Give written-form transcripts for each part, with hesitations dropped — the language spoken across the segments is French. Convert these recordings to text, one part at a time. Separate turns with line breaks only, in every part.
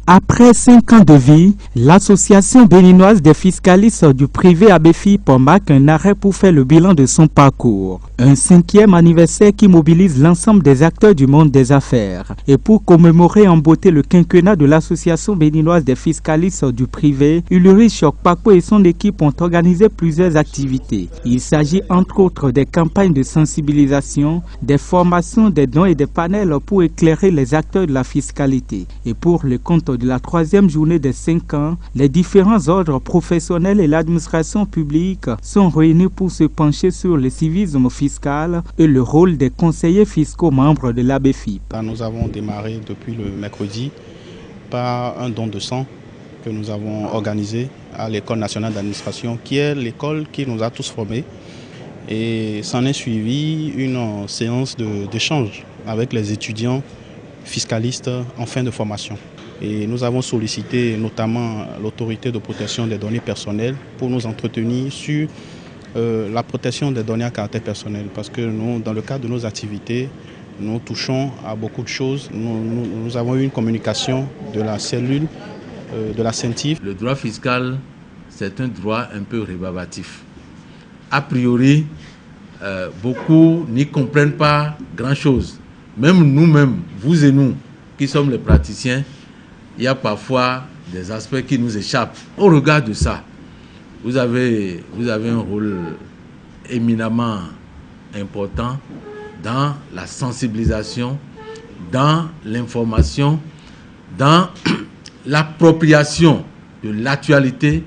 Après 5 ans de vie, l'association béninoise des fiscalistes du privé ABFIP marque un arrêt pour faire le bilan de son parcours. Un 5e anniversaire qui mobilise l'ensemble des acteurs du monde des affaires. Et pour commémorer en beauté le quinquennat de l'association béninoise des fiscalistes du privé, Ulrich Chokpako et son équipe ont organisé plusieurs activités. Il s'agit entre autres des campagnes de sensibilisation, des formations, des dons et des panels pour éclairer les acteurs de la fiscalité. Et pour le compte de la 3e journée des 5 ans, les différents ordres professionnels et l'administration publique sont réunis pour se pencher sur le civisme fiscal et le rôle des conseillers fiscaux membres de l'ABFIP.
Nous avons démarré depuis le mercredi par un don de sang que nous avons organisé à l'École nationale d'administration, qui est l'école qui nous a tous formés. Et s'en est suivi une séance d'échange avec les étudiants fiscalistes en fin de formation. Et nous avons sollicité notamment l'autorité de protection des données personnelles pour nous entretenir sur la protection des données à caractère personnel. Parce que nous, dans le cadre de nos activités, nous touchons à beaucoup de choses. Nous avons eu une communication de la cellule de la CENTIF.
Le droit fiscal, c'est un droit un peu rébarbatif. A priori, beaucoup n'y comprennent pas grand-chose. Même nous-mêmes, vous et nous, qui sommes les praticiens, il y a parfois des aspects qui nous échappent. Au regard de ça, vous avez un rôle éminemment important dans la sensibilisation, dans l'information, dans l'appropriation de l'actualité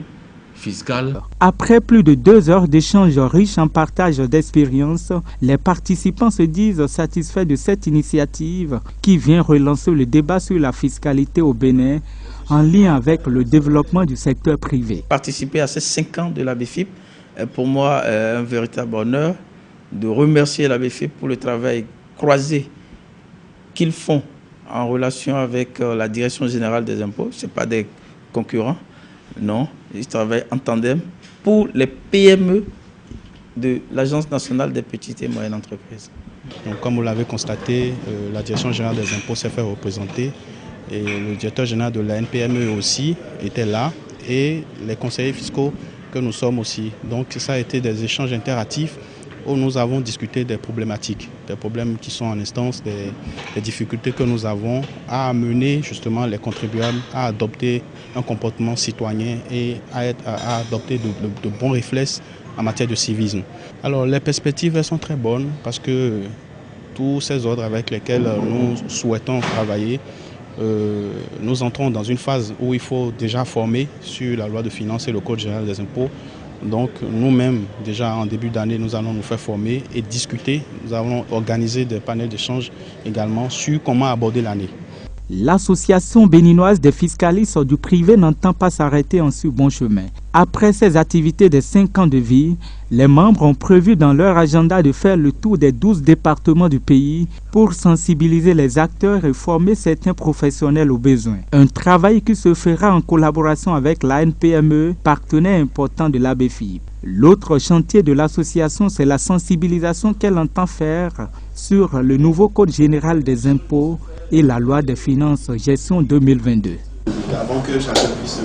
fiscale.
Après plus de 2 heures d'échanges riches en partage d'expériences, les participants se disent satisfaits de cette initiative qui vient relancer le débat sur la fiscalité au Bénin en lien avec le développement du secteur privé.
Participer à ces 5 ans de l'ABFIP est pour moi un véritable honneur de remercier l'ABFIP pour le travail croisé qu'ils font en relation avec la Direction générale des impôts. Ce n'est pas des concurrents, non, ils travaillent en tandem pour les PME de l'Agence nationale des petites et moyennes entreprises.
Donc, comme vous l'avez constaté, la Direction générale des impôts s'est fait représenter et le directeur général de la NPME aussi était là et les conseillers fiscaux que nous sommes aussi. Donc ça a été des échanges interactifs où nous avons discuté des problématiques, des problèmes qui sont en instance, des difficultés que nous avons à amener justement les contribuables à adopter un comportement citoyen et à adopter de bons réflexes en matière de civisme. Alors les perspectives elles sont très bonnes parce que tous ces ordres avec lesquels nous souhaitons travailler, nous entrons dans une phase où il faut déjà former sur la loi de finances et le code général des impôts. Donc nous-mêmes, déjà en début d'année, nous allons nous faire former et discuter. Nous allons organiser des panels d'échange également sur comment aborder l'année.
L'association béninoise des fiscalistes du privé n'entend pas s'arrêter en ce bon chemin. Après ces activités de 5 ans de vie, les membres ont prévu dans leur agenda de faire le tour des 12 départements du pays pour sensibiliser les acteurs et former certains professionnels aux besoins. Un travail qui se fera en collaboration avec la NPME, partenaire important de l'ABFIP. L'autre chantier de l'association, c'est la sensibilisation qu'elle entend faire sur le nouveau Code général des impôts et la loi des finances gestion 2022.
Avant que chacun puisse